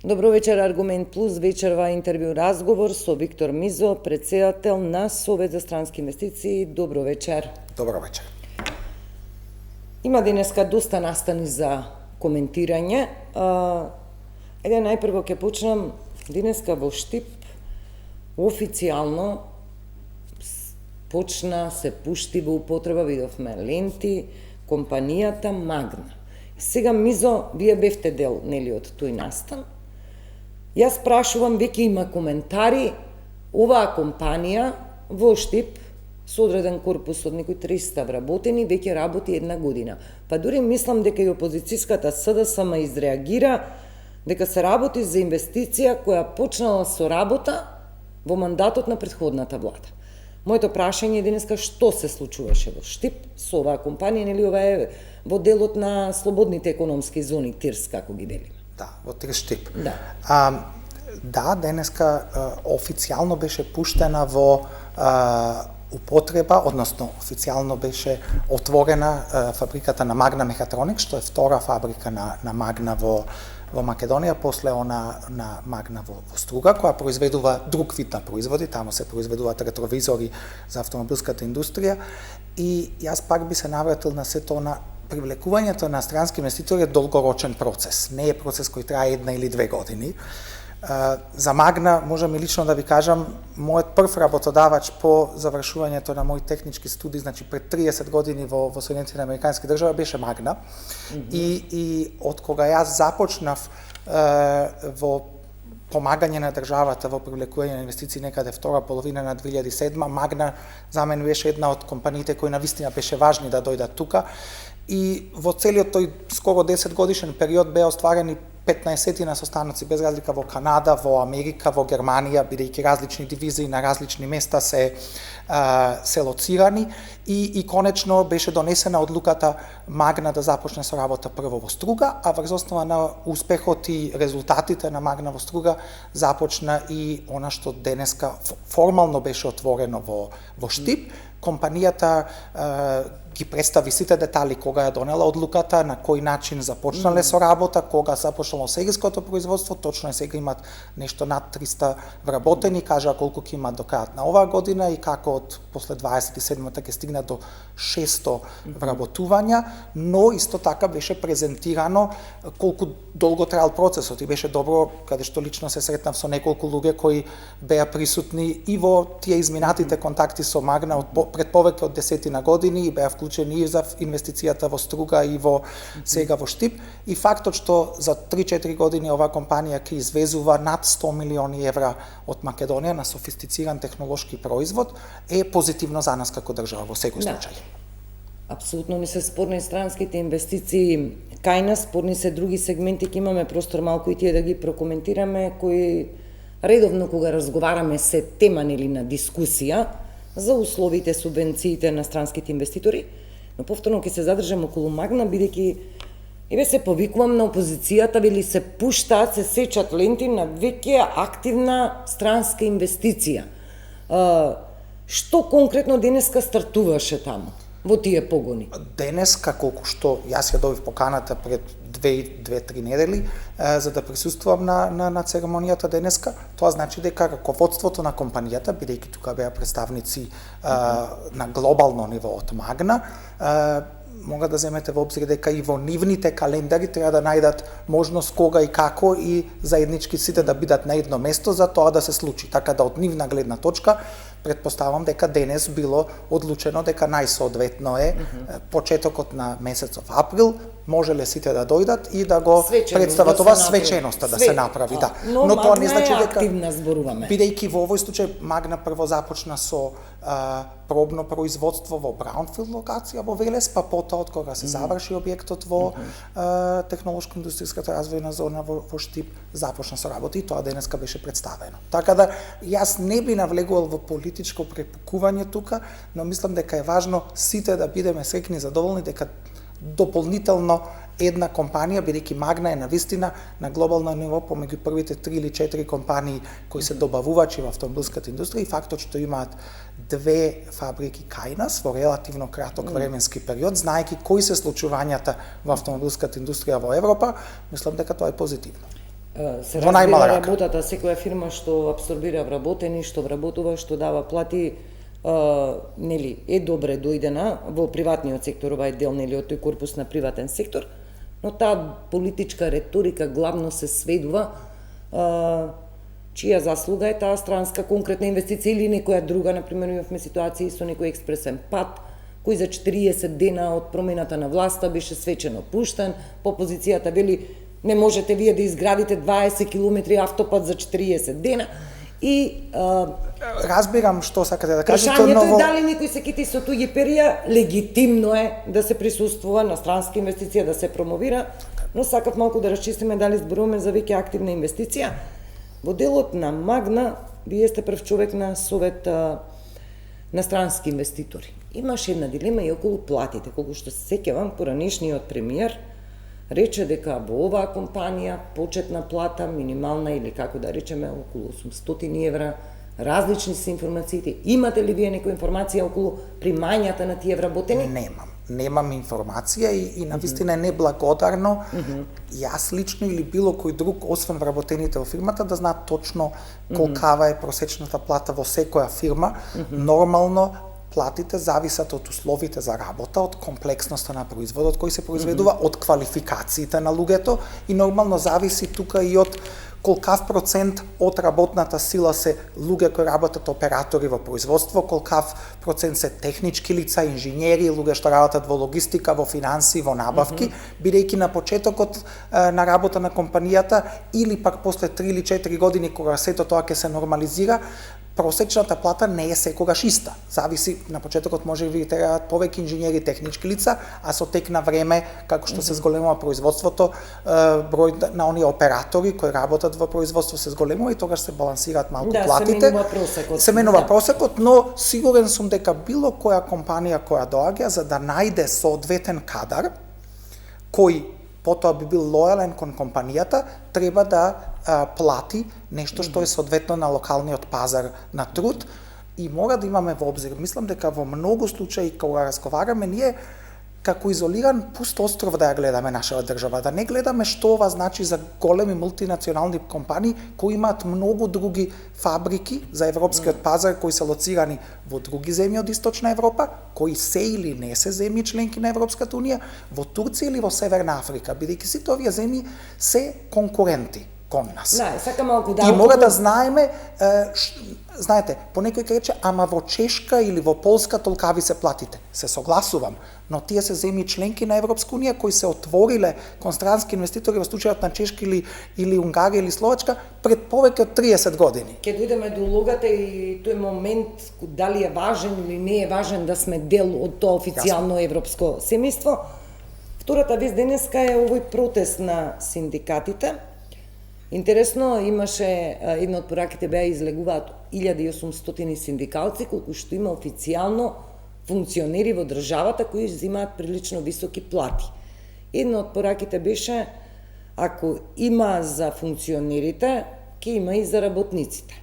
Добро вечер, Аргумент Плюс, вечерва интервју разговор со Виктор Мизо, председател на Совет за странски инвестиции. Добро вечер. Добро вечер. Има денеска доста настани за коментирање. Најпрво ќе почнам. Денеска во Штип официјално се пушти во употреба, видовме ленти, компанијата Магна. Сега, Мизо, вие бевте дел, нели, од тој настан. Јас прашувам, веќе има коментари, оваа компанија во Штип, со одреден корпус од некои 300 вработени, веќе работи 1 година. Па дури мислам дека и опозицијската СДСМ изреагира дека се работи за инвестиција која почнала со работа во мандатот на претходната влада. Моето прашање е денеска што се случуваше во Штип со оваа компанија, нели ова е во делот на слободните економски зони, ТИРС, како ги велиме. Да, во ТИРС Штип. Да. Денеска официјално беше пуштена во употреба, односно официјално беше отворена фабриката на Магна Мехатроник, што е втора фабрика на Магна во Македонија, после она на Магна во Струга, која произведува друг вид на производи, таму се произведуваат ретровизори за автомобилската индустрија. И јас пак би се навратил на сето на привлекувањето на странски инвеститори е долгорочен процес. Не е процес кој трае 1 или 2 години. За Магна, можам и лично да ви кажам, мојот прв работодавач по завршувањето на мој технички студии, значи пред 30 години во Соединетите Американски држави, беше Магна. И од кога јас започнав во помагање на државата во привлекување на инвестиции некаде втора половина на 2007, Магна за мен беше една од компаниите кои навистина беше важни да дојдат тука. И во целиот тој скоро 10 годишен период беа остварени 15 состаноци, без разлика во Канада, во Америка, во Германија, бидејќи различни дивизии на различни места се лоцирани и конечно беше донесена одлуката Магна да започне со работа прво во Струга, а врз основа на успехот и резултатите на Магна во Струга започна и она што денеска формално беше отворено во Штип. Компанијата ги представи сите детали кога ја донела одлуката, на кој начин започнале со работа, кога започнало сериското производство, точно е сега имат нешто над 300 вработени, кажа колку ќе имат до крајот на оваа година и како од после 27-та ќе стигнат до 600 вработувања, но исто така беше презентирано колку долго траел процесот и беше добро, каде што лично се сретнав со неколку луѓе кои беа присутни и во тие изминатите контакти со Магна пред повеќе од 10 години и беа вклучени и за инвестицијата во Струга и во сега во Штип. И фактот што за 3-4 години оваа компанија ќе извезува над 100 милиони евра од Македонија на софистициран технолошки производ е позитивно за нас како држава во секој случај. Апсолутно не се спорни странските инвестиции кај нас, спорни се други сегменти, ќе имаме простор малку и тие да ги прокоментираме, кои редовно кога разговараме се тема нели на дискусија за условите, субвенциите на странските инвеститори, но повторно ќе се задржам околу Магна, бидејќи се повикувам на опозицијата, вели се пуштаат, се сечат ленти на веќе активна странска инвестиција. Што конкретно денеска стартуваше таму, во тие погони? Денеска, колку што јас ја добив поканата пред 2-3 недели, за да присуствувам на церемонијата денеска, тоа значи дека раководството на компанијата, бидејќи тука беа представници на глобално ниво од Магна, мога да земете во обзир дека и во нивните календари треба да најдат можност кога и како и заеднички сите да бидат на едно место за тоа да се случи. Така да од нивна гледна точка претпоставам дека денес било одлучено дека најсоодветно е почетокот на месецов април, можеле сите да дојдат и да го представат ова свеченоста да се направи, да. Но тоа не значи дека активна зборуваме. Бидејќи во овој случај Магна прво започна со пробно производство во браунфилд локација во Велес, па потоа од кога се заврши објектот во технолошко-индустријската развојна зона во Штип, започна со работа и тоа денеска беше представено. Така да јас не би навлегувал во политичко препукување тука, но мислам дека е важно сите да бидеме среќни и задоволни дека дополнително една компанија, бидејќи Магна е навистина на глобално ниво помеѓу првите 3 или 4 компании кои се добавувачи во автомобилската индустрија и фактот што имаат 2 фабрики кај нас во релативно краток временски период, знаејќи кои се случувањата во автомобилската индустрија во Европа, мислам дека тоа е позитивно. Се во најмала разбира рака. работата, секоја фирма што абсорбира вработени, што вработува, што дава плати, нели, е добре дојдена во приватниот сектор, ова е дел, нели, од тој корпус на приватен сектор, но таа политичка реторика главно се сведува чија заслуга е таа странска конкретна инвестиција или некоја друга, например, имавме ситуации со некој експресен пат, кој за 40 дена од промената на власта беше свечено пуштен, по опозицијата вели не можете вие да изградите 20 километри автопат за 40 дена и разбирам што сакате да кажете, прашањето е дали некој се кити со туѓи перија, легитимно е да се присуствува на странска инвестиција, да се промовира, но сакав малку да расчистиме дали зборуваме за веќе активна инвестиција. Во делот на Магна, вие сте прв човек на совет на странски инвеститори. Имаше една дилема и околу платите, колку што се сеќавам, поранешниот премиер рече дека во оваа компанија почетна плата, минимална или како да речеме, околу 800 евра, различни се информациите. Имате ли вие некоја информација околу примањата на тие вработени? Немам информација и навистина е неблагодарно јас лично или било кој друг, освен вработените во фирмата, да знаат точно колкава е просечната плата во секоја фирма. Нормално платите зависат од условите за работа, од комплексноста на производот кој се произведува, од квалификациите на луѓето и нормално зависи тука и од колкав процент од работната сила се луѓе кои работат оператори во производство, колкав процент се технички лица, инженери, луѓе што работат во логистика, во финанси, во набавки, бидејќи на почетокот на работа на компанијата или пак после 3 или 4 години кога сето тоа ќе се нормализира, просечната плата не е секогаш иста. Зависи, на почетокот може би требаат повеќе инженери, технички лица, а со тек на време, како што се зголемува производството, број на оние оператори кои работат во производство се зголемува и тогаш се балансираат малку платите. Се менува просекот. Се менува просекот, но сигурен сум дека било која компанија која доаѓа за да најде соодветен кадар кој потоа би бил лојален кон компанијата, треба да плати нешто што е соодветно на локалниот пазар на труд и мора да имаме во обзир. Мислам дека во многу случаи кога разговараме ние како изолиран пуст остров да ја гледаме нашата држава, да не гледаме што ова значи за големи мултинационални компании кои имаат многу други фабрики за европскиот пазар кои се лоцирани во други земји од Источна Европа, кои се или не се земји членки на Европската унија, во Турција или во Северна Африка, бидејќи сите овие земји се конкуренти кон нас. Да, сака малку да. И мора да знаеме, знаете, по некој ќе рече, ама во Чешка или во Полска толкави се платите. Се согласувам, но тие се земји членки на Европска унија кои се отвориле кон странски инвеститори во случајот на Чешка или Унгарија или Словачка пред повеќе од 30 години. Ќе дојдеме до улогата и тој момент дали е важен или не е важен да сме дел од тоа официјално европско семејство. Втората вест денеска е овој протест на синдикатите. Интересно, имаше една од пораките беа излегуваат 1800 синдикалци, колку што има официјално функционери во државата кои земаат прилично високи плати. Една од пораките беше, ако има за функционерите, ќе има и за работниците.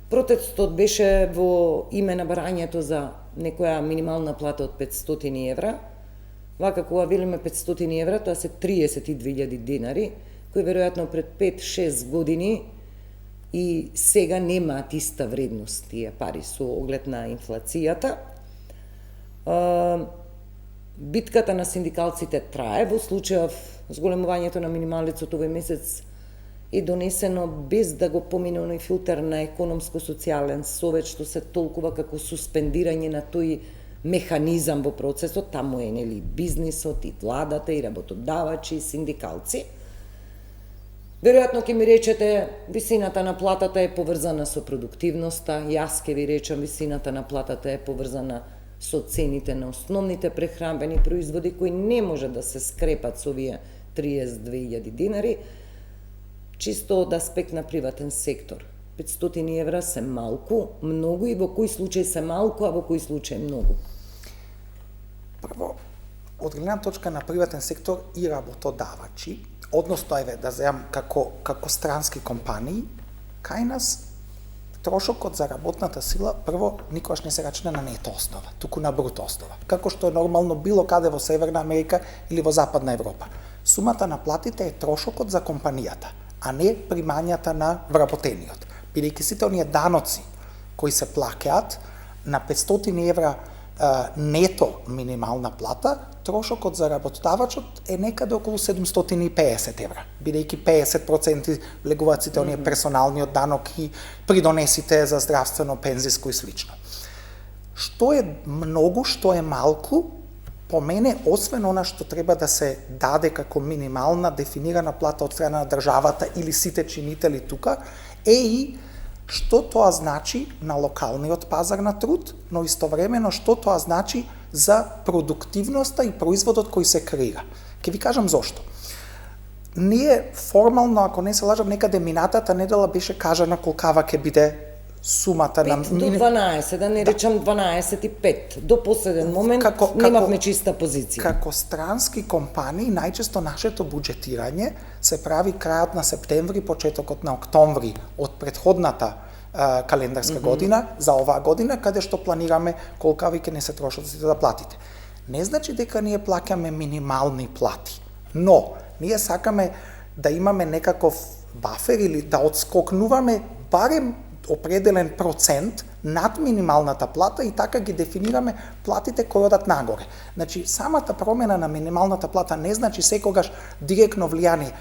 Протестот беше во име на барањето за некоја минимална плата од 500 евра. Вака кога велиме 500 евра, тоа се 32.000 динари, кои веројатно пред 5-6 години и сега немаат иста вредност тие пари со оглед на инфлацијата. Битката на синдикалците трае, во случајов зголемувањето на минималицот овој месец е донесено без да го помине оној филтер на економско-социјален совет што се толкува како суспендирање на тој механизам во процесот, таму е нели бизнисот и владата и работодавачи и синдикалци. Веројатно ќе ми речете, висината на платата е поврзана со продуктивноста, јас ќе ви речам, висината на платата е поврзана со цените на основните прехранбени производи кои не може да се скрепат со овие 32.000 динари, чисто од аспект на приватен сектор. 500 евра се малку, многу и во кој случај се малку, а во кој случај многу? Прво, од гледна точка на приватен сектор и работодавачи, односно да земам како странски компании, кај нас трошокот за работната сила прво никогаш не се рачна на нето основа, туку на бруто основа, како што е нормално било каде во Северна Америка или во Западна Европа. Сумата на платите е трошокот за компанијата, а не примањата на вработениот. Бидејќи сите оние даноци кои се плаќаат на 500 евра нето минимална плата, трошокот за работодавачот е некаде околу 750 евра, бидејќи 50% влегуваат сите оние персоналниот данок и придонесите за здравствено, пензиско и слично. Што е многу, што е малку, по мене, освен она што треба да се даде како минимална дефинирана плата од страна на државата или сите чинители тука, е и што тоа значи на локалниот пазар на труд, но истовремено што тоа значи за продуктивноста и производот кој се креира. Ќе ви кажам зошто. Ние формално, ако не се лажам, некаде минатата недела беше кажана колкава ќе биде сумата на 5 до 12, да не речам 12,5. До последен момент немавме чиста позиција. Како странски компании, најчесто нашето буџетирање се прави крајот на септември, почетокот на октомври од претходната календарска година за оваа година, каде што планираме колкави ќе не се трошат да платите. Не значи дека ние плаќаме минимални плати, но ние сакаме да имаме некаков бафер или да отскокнуваме барем определен процент над минималната плата и така ги дефинираме платите кои одат нагоре. Значи, самата промена на минималната плата не значи секогаш директно влијание.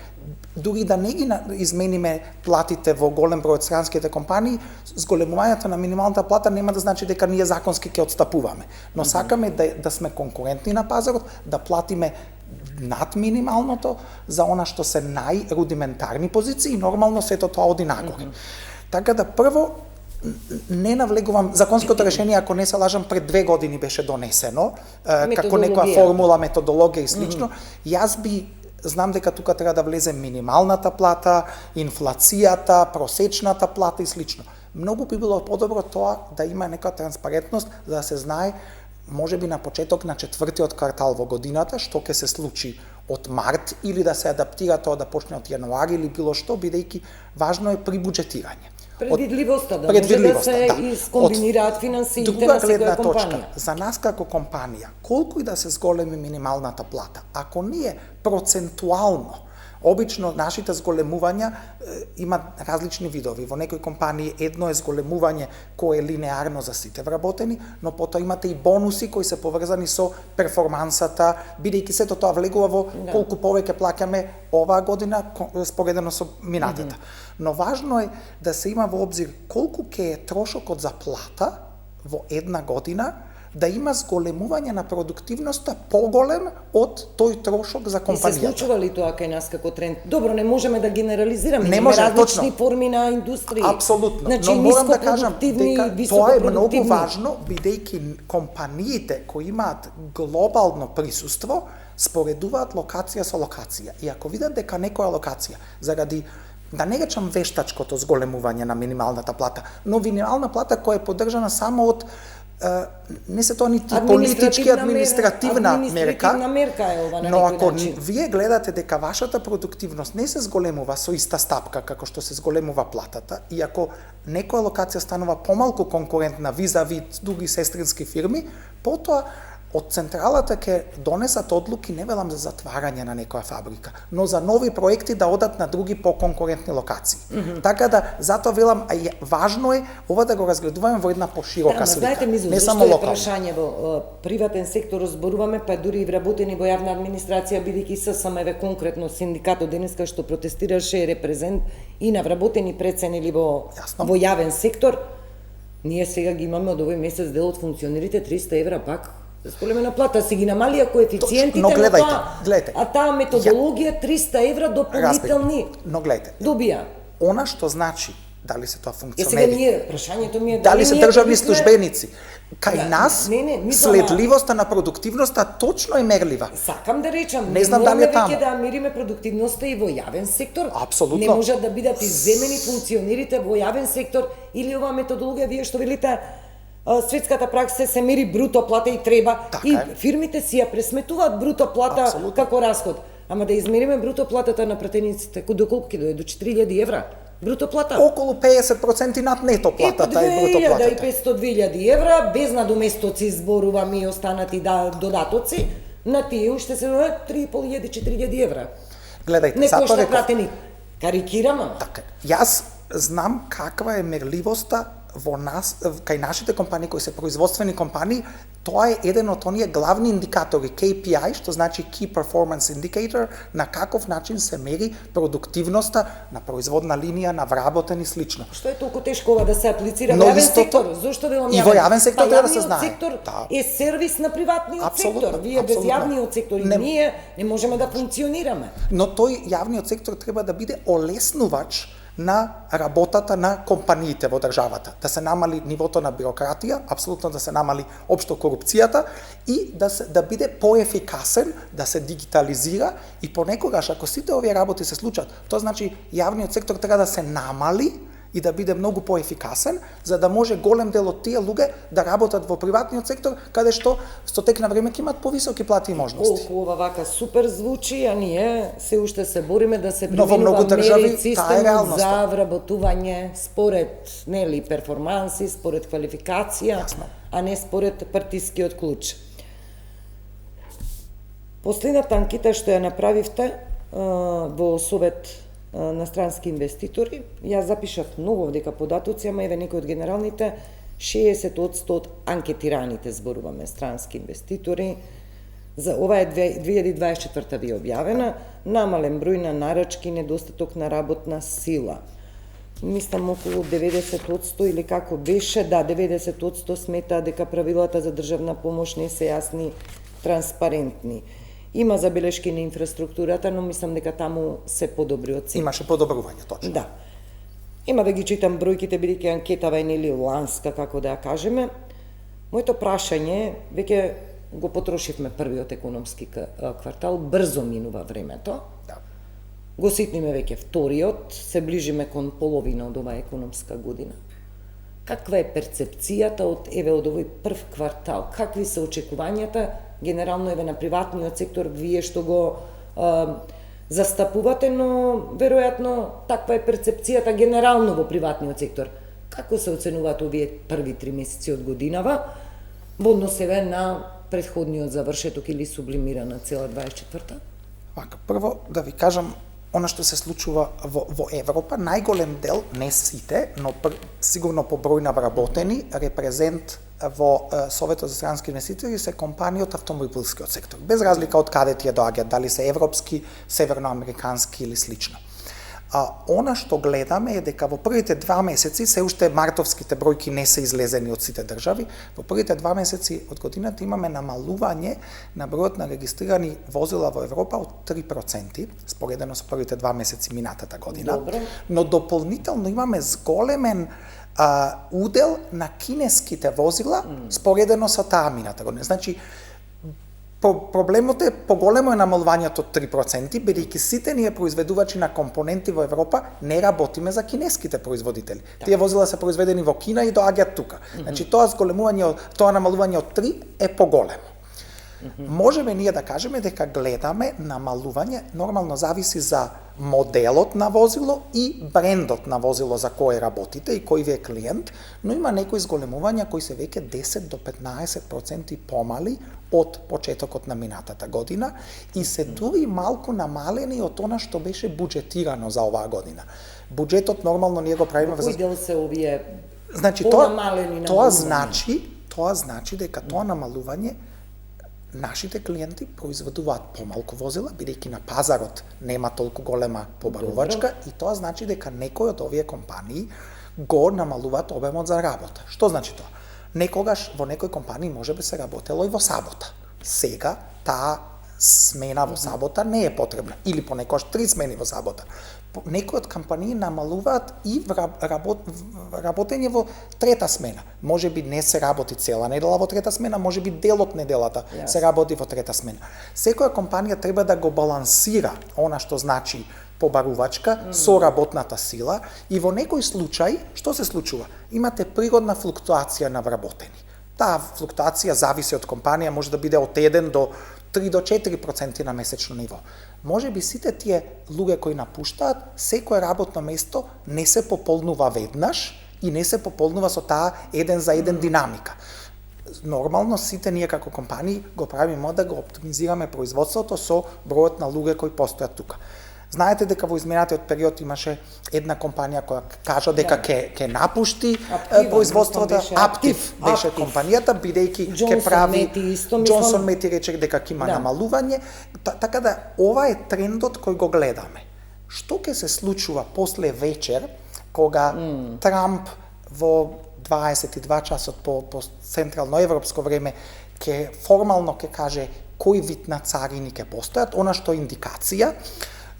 Дури да не ги измениме платите во голем број од странските компании, зголемувањето на минималната плата нема да значи дека ние законски ќе отстапуваме. Но сакаме да сме конкурентни на пазарот, да платиме над минималното за она што се најрудиментарни позиции и нормално сето тоа оди нагоре. Така да прво не навлегувам законското решение, ако не се лажам, пред 2 години беше донесено како некоја формула, методологија и слично. Јас би знам дека тука треба да влезе минималната плата, инфлацијата, просечната плата и слично. Многу би било подобро тоа да има некоја транспарентност, за да се знае можеби на почеток на 4-тиот квартал во годината што ќе се случи од март или да се адаптира тоа да почне од јануари или било што, бидејќи важно е при буџетирање. Предвидливоста, да може да се искомбинираат финансиите на секоја компанија. За нас како компанија, колку и да се зголеми минималната плата, ако ние процентуално, обично нашите зголемувања имат различни видови. Во некои компании едно е зголемување кое е линеарно за сите вработени, но потоа имате и бонуси кои се поврзани со перформансата, бидејќи сето тоа влегува во колку повеќе плаќаме оваа година споредено со минатата. Но важно е да се има во обзир колку ќе е трошокот за плата во една година, да има зголемување на продуктивноста поголем од тој трошок за компанијата. И се случува ли тоа кај нас како тренд? Добро, не можеме да генерализираме, не може, различни форми на индустрии. Апсолутно, значи, но морам да кажам дека тоа е многу важно, бидејќи компаниите кои имаат глобално присуство споредуваат локација со локација. И ако видат дека некоја локација заради да не речам вештачкото зголемување на минималната плата, но минимална плата која е поддржана само од не се тоа нити политички административна мерка е ова на но ако начин. Вие гледате дека вашата продуктивност не се зголемува со иста стапка како што се зголемува платата и ако некоја локација станува помалку конкурентна визави други сестрински фирми, потоа од централата ќе донесат одлуки не велам за затварање на некоја фабрика, но за нови проекти да одат на други поконкурентни локации. Така да затоа велам важно е ова да го разгледуваме во една поширока слика. Знаете, Мизо, не само локално. Прашање во приватен сектор зборуваме, па дури и вработени во јавна администрација, бидејќи ССМВ конкретно синдикатот денеска што протестираше репрезент и на вработени преценили во јавен сектор, ние сега ги имаме од овој месец дел од функционерите 300 евра пак. Зголемена плата си ги намалија коефициентите, но гледайте, а таа методологија 300 евра дополнителни. Но гледайте. Добија. Она што значи дали се тоа функционери. Сега ние прашањето ми е дали се државни службеници. Кај нас следливоста на продуктивноста точно е мерлива. Сакам да речам, не знам дали е таму. Веќе да мериме продуктивноста и во јавен сектор. Апсолутно. Не може да бидат изземени функционерите во јавен сектор или оваа методологија вие што велите светската пракса се мери бруто плата и треба така и фирмите си ја пресметуваат бруто плата како расход. Ама да измериме бруто платата на пратениците, доколку ќе дојде до 4000 евра? Бруто плата? Околу 50% над нето платата е бруто платата. 2500-2000 евра, без надоместоци зборувам и останати додатоци, на тие уште се додадат 3500-4000 евра. Гледајте, не кошта пратеник. Карикирам, ама. Така, јас знам каква е мерливоста во нас, кај нашите компании кои се производствени компании, тоа е еден од оние главни индикатори, KPI, што значи Key Performance Indicator, на каков начин се мери продуктивноста на производна линија, на вработен и слично. Што е толку тешко ова да се аплицира Но во јавен истото- сектор? Зошто велам и во јавен сектор треба да се знае. Јавниот сектор Да. е сервис на приватниот Апсолутно, сектор. Вие без апсолутно. јавниот сектор и Не- ние не можеме да функционираме. Но тој јавниот сектор треба да биде олеснувач на работата на компаниите во државата, да се намали нивото на бирократија, апсолутно да се намали општо корупцијата и да биде поефикасен, да се дигитализира и понекогаш ако сите овие работи се случат, тоа значи јавниот сектор треба да се намали и да биде многу поефикасен, за да може голем дел од тие луѓе да работат во приватниот сектор, каде што со тек на време ќе имаат повисоки плати и можности. Колку ова вака супер звучи, а ние се уште се бориме да се Но во многу применува држави мерит таа е системот реалноста. за вработување според нели перформанси, според квалификација, Јасно. а не според партискиот клуч. Последната анкета што ја направивте во Совет на странски инвеститори, ја запишав многу дека податоци, ама еве некои од генералните, 60% од анкетираните зборуваме странски инвеститори, за ова е 2024 ви објавена, намален број на нарачки, недостаток на работна сила. Мислам околу 90% или како беше, да, 90% сметаа дека правилата за државна помош не се јасни, транспарентни. Има забелешки на инфраструктурата, но мислам дека таму се подобри од сега. Имаше подобрување, точно. Да. Има да ги читам бројките, бидејќи анкетава е нели ланска, како да ја кажеме. Моето прашање, веќе го потрошивме првиот економски квартал, брзо минува времето. Да. Го ситниме веќе вториот, се ближиме кон половина од оваа економска година. Каква е перцепцијата од овој прв квартал? Какви се очекувањата генерално еве на приватниот сектор, вие што го застапувате, но веројатно таква е перцепцијата генерално во приватниот сектор. Како се оценуваат овие први 3 месеци од годинава во однос еве на претходниот завршеток или сублимирана цела 24-та? Вака, прво да ви кажам, она што се случува во Европа, најголем дел, не сите, но сигурно по број на вработени, репрезент во Советот за странски инвеститори се компании од автомобилскиот сектор, без разлика од каде тие доаѓаат, дали се европски, северноамерикански или слично. Она што гледаме е дека во првите 2 месеци, се уште мартовските бројки не се излезени од сите држави, во првите 2 месеци од годината имаме намалување на бројот на регистрирани возила во Европа од 3%, споредено со првите 2 месеци минатата година. Добре. Но дополнително имаме зголемен удел на кинеските возила споредено со таа мината година. Значи, проблемот е поголемо е намалувањето од 3%, бидејќи сите ние произведувачи на компоненти во Европа не работиме за кинеските производители. Тие возила се произведени во Кина и доаѓаат тука. Значи тоа зголемување, тоа намалување од 3 е поголемо. Можеме ние да кажеме дека гледаме намалување, нормално зависи за моделот на возило и брендот на возило за кое работите и кој ви е клиент, но има некои зголемувања кои се веќе 10 до 15% помали од почетокот на минатата година и се дури малку намалени од она што беше буџетирано за оваа година. Буџетот нормално ние го правиме Кој дел се овие Значи понамалени тоа значи дека тоа намалување нашите клиенти произведуваат помалку возила, бидејќи на пазарот нема толку голема побарувачка и тоа значи дека некои од овие компании го намалуваат обемот за работа. Што значи тоа? Некогаш во некои компании можеби се работело и во сабота. Сега таа смена во сабота не е потребна или понекогаш 3 смени во сабота. Некои од компании намалуваат и работење во трета смена. Можеби не се работи цела недела во трета смена, можеби дел од неделата се работи во трета смена. Секоја компанија треба да го балансира она што значи побарувачка со работната сила и во некој случај што се случува? Имате природна флуктуација на вработени. Таа флуктуација зависи од компанија, може да биде од 1 до 3 до 4% на месечно ниво. Може би сите тие луѓе кои напуштаат, секое работно место не се пополнува веднаш и не се пополнува со таа 1 за 1 динамика. Нормално сите ние како компании го правиме да го оптимизираме производството со бројот на луѓе кои постојат тука. Знаете дека во изминатиот период имаше една компанија која кажа дека ќе напушти производството. Аптив беше компанијата, бидејќи ќе прави Джонсон Мети рече дека ќе има намалување, така да ова е трендот кој го гледаме. Што ќе се случува после вечер кога Трамп во 22 часот по централно европско време ќе формално ќе каже кој вид на царини ќе постојат, она што индикација,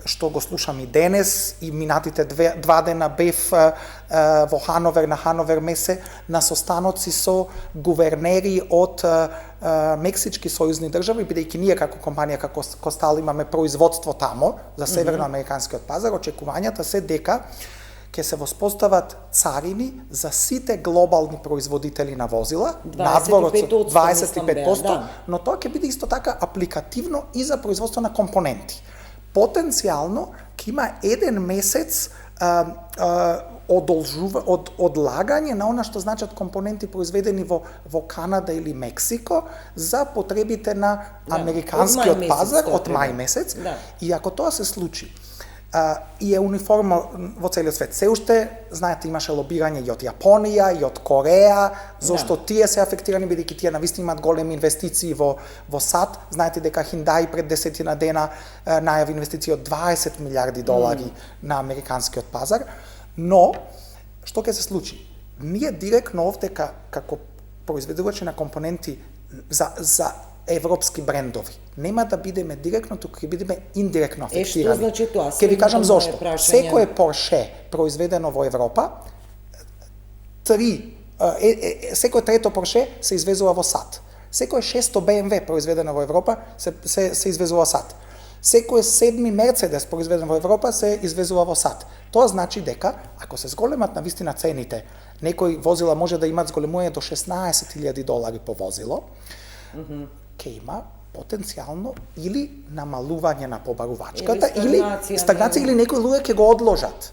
што го слушам и денес, и минатите два дена бев во Хановер, на Хановер месе, на состаноци со гувернери од мексички сојузни држави, бидејќи ние како компанија, како Костал, имаме производство тамо, за северноамериканскиот пазар, очекувањата се дека ќе се воспостават царини за сите глобални производители на возила, надвор од 25%, но тоа ќе биде исто така апликативно и за производство на компоненти. Потенцијално ќе има еден месец одлагање на она што значат компоненти произведени во Канада или Мексико за потребите на американскиот пазар од мај месец. И ако тоа се случи, и е униформно во целиот свет. Се уште, знаете, имаше лобирање и од Јапонија, и од Кореја, зашто тие се афектирани, бидејќи тие навистина имаат големи инвестиции во САД. Знаете дека Hyundai пред 10 дена најави инвестиции од 20 милиарди долари на американскиот пазар. Но, што ќе се случи? Ние директно овде како произведувачи на компоненти за европски брендови нема да бидеме директно, туку ќе бидеме индиректно афектирани. Што значи тоа? Ќе ви кажам зошто. Секој Порше произведено во Европа, секој трето Порше се извезува во САД. Секој 600 BMW произведено во Европа се извезува во САД. Секој 7 Мерцедес произведен во Европа се извезува во САД. Тоа значи дека ако се зголемат навистина цените, некои возила може да имаат зголемување до $16,000 по возило, ќе има потенцијално или намалување на побарувачката, или стагнација, или некои луѓе ќе го одложат.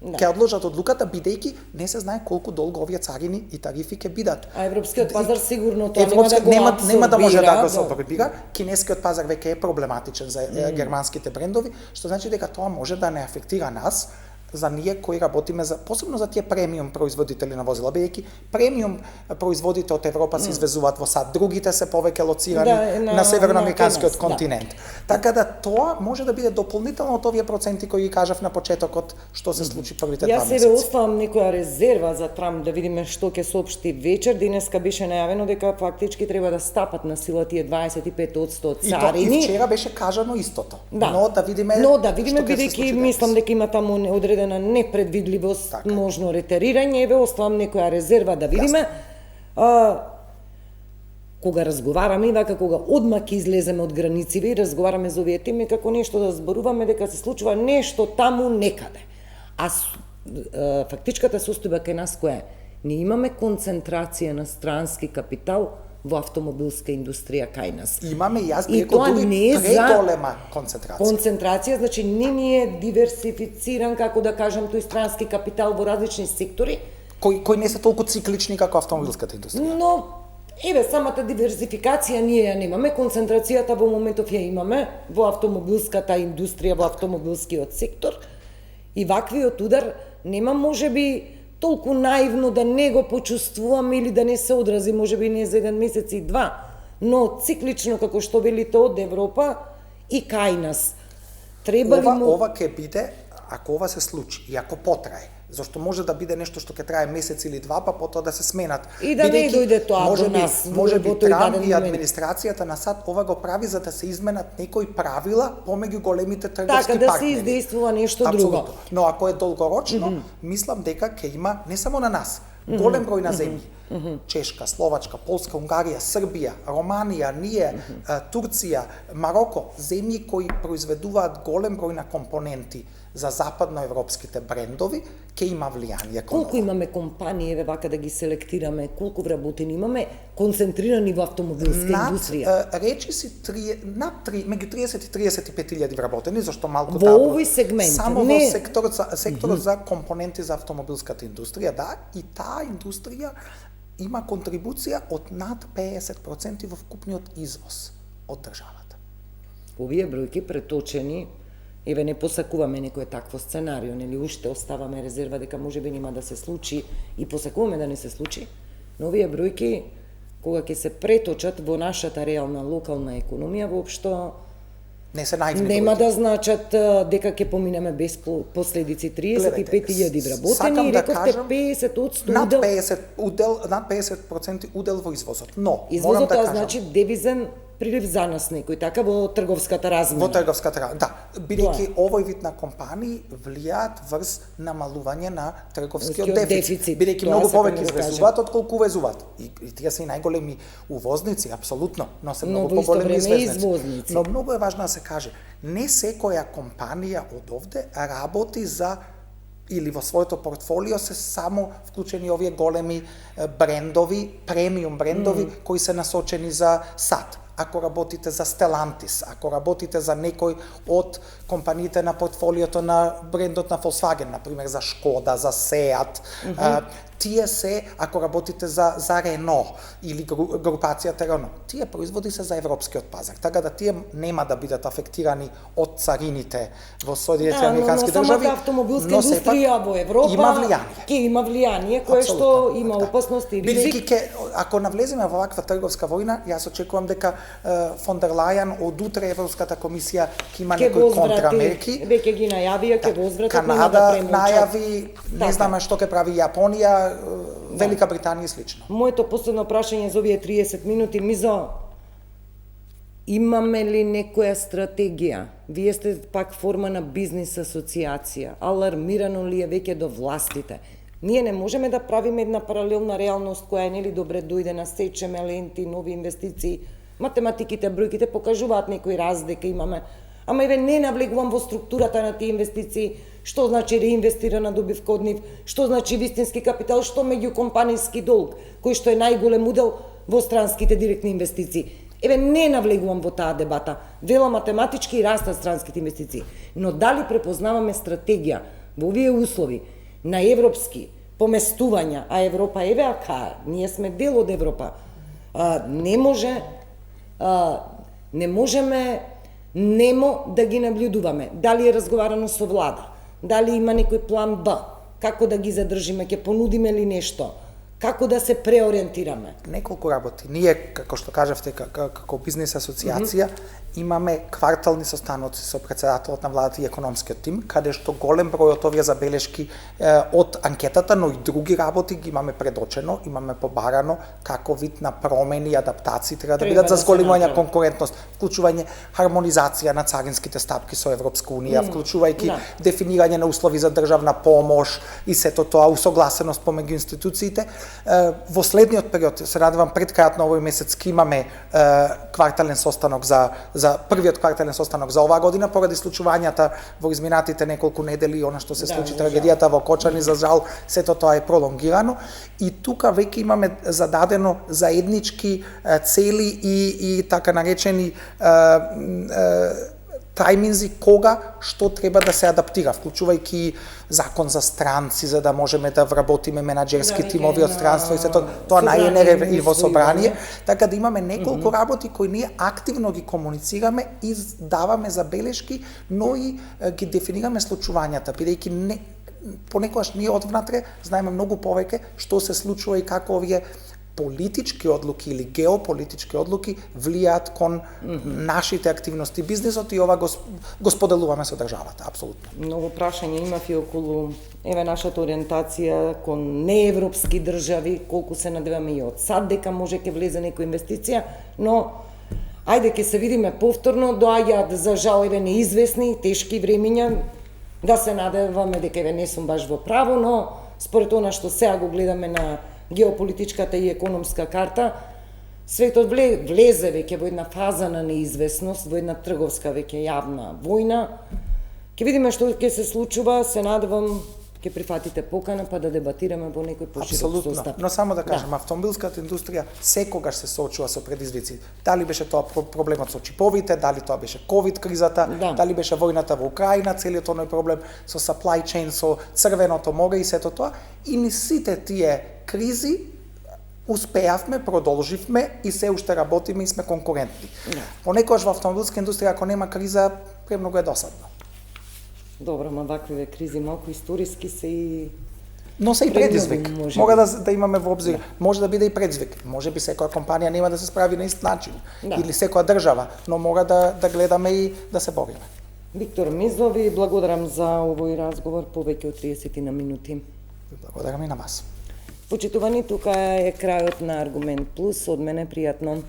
Ќе одложат одлуката, бидејќи не се знае колку долго овие царини и тарифи ќе бидат. А европскиот пазар сигурно тоа нема да може да го абсорбира. Кинескиот пазар веќе е проблематичен за германските брендови, што значи дека тоа може да не афектира нас, за ние кои работиме посебно за тие премиум производители на возила, бидејќи премиум производите од Европа се извезуваат во САД, другите се повеќе лоцирани на северноамериканскиот континент. Така да тоа може да биде дополнително од овие проценти кои ги кажав на почетокот што се случи првите 2 месеци. Јас себе оставам некоја резерва за Трамп да видиме што ќе соопшти вечер. Денеска беше најавено дека фактички треба да стапат на сила тие 25% царини. И вчера беше кажано истото. Но да видиме бидејќи мислам дека има таму одредена непредвидливост, можно ретерирање, еве оставам некоја резерва да видиме. Кога разговараме и вака кога одма ќе излеземе од границите и разговараме за овие теми, како нешто да зборуваме дека се случува нешто таму некаде. А фактичката состојба кај нас која е? Ние имаме концентрација на странски капитал во автомобилска индустрија кај нас. Имаме, јас би рекол дури преголема концентрација. Концентрација, значи не ни е диверсифициран, како да кажам, тој странски капитал во различни сектори. Кои не се толку циклични како автомобилската индустрија. Но, еве, самата диверсификација ние ја немаме, концентрацијата во моментов ја имаме во автомобилската индустрија, во автомобилскиот сектор, и ваквиот удар нема можеби толку наивно да не го почувствуваме или да не се одрази, можеби не за 1 месец и 2, но циклично, како што велите, од Европа и кај нас. Ова ќе биде, ако ова се случи и ако потрае, зашто може да биде нешто што ќе трае месец или 2, па потоа да се сменат. И да не дојде тоа до нас. Може би Трамп и администрацијата на САД ова го прави за да се изменат некои правила помеѓу големите трговски партнери. Така да се издействува нешто друго. Но ако е долгорочно, мислам дека ќе има не само на нас, голем број на земји. Чешка, Словачка, Полска, Унгарија, Србија, Романија, ние, Турција, Мароко, земји кои произведуваат голем број на компоненти за западноевропските брендови, ќе има влијание. Колку имаме компании, еве вака да ги селектираме, колку вработени имаме концентрирани во автомобилска индустрија? Речи си меѓу 30 и 35.000 вработени, зашто малку во овој сегмент, само во секторот за компоненти за автомобилската индустрија, да, и таа индустрија има контрибуција од над 50% во вкупниот извоз од државата. Овие бројки преточени еве не посакуваме некое такво сценарио, нели уште оставаме резерва дека можеби нема да се случи и посакуваме да не се случи, но овие бројки кога ќе се преточат во нашата реална локална економија, воопшто не се најдени. Нема да значат дека ќе поминеме без последици. 35.000 вработени и рековте 50% над 50% удел во извозот. Но извозот да кажам, значи девизен прилив за нас некој така во трговската размена. Во трговската размена, да. Бидејќи овој вид на компании влијаат врз намалување на трговскиот дефицит. Бидејќи многу повеќе извезуваат отколку увезуваат. И тие се и најголеми увозници, апсолутно, но се многу поголеми извозници. Но многу е важно да се каже, не секоја компанија од овде работи за или во своето портфолио се само вклучени овие големи брендови, премиум брендови кои се насочени за САД. Ако работите за Stellantis, ако работите за некој од компаниите на портфолиото на брендот на Volkswagen, например за Шкода, за Seat, тие се, ако работите за Renault или групацијата Renault, тие производи се за европскиот пазар, така да тие нема да бидат афектирани од царините во Соединетите американски држави. Но самата автомобилска индустрија во Европа има влијание кое што има опасности и ризик. Бидејќи ако навлеземе во ваква трговска војна, јас очекувам дека фон дер Лајен од утре Европската комисија ќе има некои контрамерки. Веќе ги најавија, ќе возвратат, Канада најави, не знаме што ќе прави Јапонија, Велика Британија и слично. Моето последно прашање за овие 30 минути, Мизо, имаме ли некоја стратегија? Вие сте пак форма на бизнис асоциација. Алармирано ли е веќе до властите? Ние не можеме да правиме една паралелна реалност која е нели добре дојде на сечеме ленти, нови инвестиции. Математиките, бројките покажуваат некои раздека имаме. Ама еве не навлегувам во структурата на тие инвестиции, што значи реинвестирана добивка од нив, што значи вистински капитал, што меѓукомпанијски долг, кој што е најголем удел во странските директни инвестиции. Еве не навлегувам во таа дебата. Вела математички растат странските инвестиции, но дали препознаваме стратегија во овие услови на европски поместувања, а Европа еве ака, ние сме дел од Европа. Не можеме немо да ги наблюдуваме. Дали е разговарано со влада, дали има некој план Б, како да ги задржиме, ќе понудиме ли нешто, како да се преориентираме? Неколку работи. Ние, како што кажавте, како бизнес асоциација, имаме квартални состаноци со претседателот на владата и економскиот тим, каде што голем број од овие забелешки од анкетата, но и други работи ги имаме предочено, имаме побарано како вид на промени и адаптации треба да бидат за зголемување конкурентност, вклучување хармонизација на царинските стапки со Европска унија, вклучувајќи дефинирање на услови за државна помош и сето тоа, усогласеност помеѓу институциите. Во следниот период, се надевам пред крајот на овој месец, ќе имаме квартален состанок за првиот квартален состанок за оваа година, поради случувањата во изминатите неколку недели, она што се случи, трагедијата во Кочани, за жал, сето тоа е пролонгирано. И тука веќе имаме зададено заеднички цели и така наречени тајминзи кога што треба да се адаптира, вклучувајќи закон за странци, за да можеме да вработиме менаџерски тимови од странство и сето тоа најенер и во собрание, така да имаме неколку работи кои ние активно ги комуницираме и даваме забелешки, но и ги дефинираме случувањата, бидејќи понекогаш ние одвнатре знаеме многу повеќе што се случува и како овие политички одлуки или геополитички одлуки влијаат кон нашите активности, бизнисот, и ова го споделуваме со државата, апсолутно. Многу прашања имав и околу нашата ориентација кон неевропски држави, колку се надеваме и од САД дека може ќе влезе некоја инвестиција, но ајде ќе се видиме повторно, доаѓаат за жал неизвестни, тешки времиња, да се надеваме дека не сум баш во право, но според она што сега го гледаме на геополитичката и економска карта, светот влезе веќе во една фаза на неизвестност, во една трговска веќе јавна војна. Ќе видиме што ќе се случува, се надевам ќе прифатите покана па да дебатираме во некој поширок состав. Но само да кажам, автомобилската индустрија секогаш се соочува со предизвици. Дали беше тоа проблемот со чиповите, дали тоа беше ковид кризата, дали беше војната во Украина, целиот оној проблем со supply chain, со Црвеното море и сето тоа. И ни сите тие кризи успеавме, продолживме и се уште работиме и сме конкурентни. Понекогаш во автомобилска индустрија, ако нема криза, премногу е досадно. Добро, ма ваквиве кризи малку историски се и Но се и предизвик. Може Мора да имаме во обзир. Може да биде и предизвик. Може би секоја компанија нема да се справи на ист начин. Или секоја држава, но мора да гледаме и да се бориме. Виктор Мизо, ви благодарам за овој разговор повеќе од 30 на минути. Благодарам и на вас. Почитувани, тука е крајот на Аргумент Плюс. Од мене пријатно.